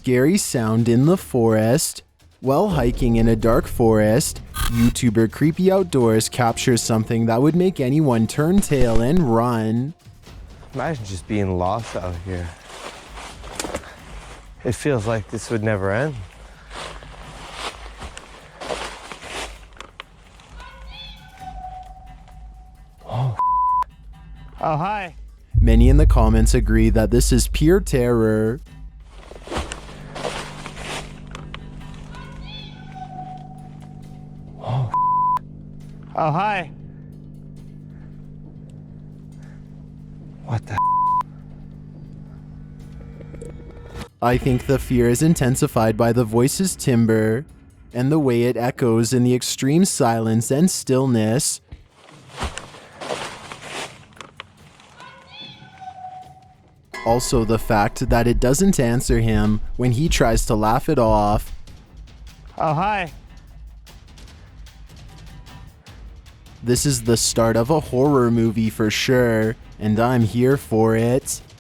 scary sound in the forest. While hiking in a dark forest, YouTuber Creepy Outdoors captures something that would make anyone turn tail and run. Imagine just being lost out here. It feels like this would never end. Oh, hi. Many in the comments agree that this is pure terror. Oh, hi. What the? I think the fear is intensified by the voice's timbre and the way it echoes in the extreme silence and stillness. Also the fact that it doesn't answer him when he tries to laugh it off. Oh, hi. This is the start of a horror movie for sure, and I'm here for it.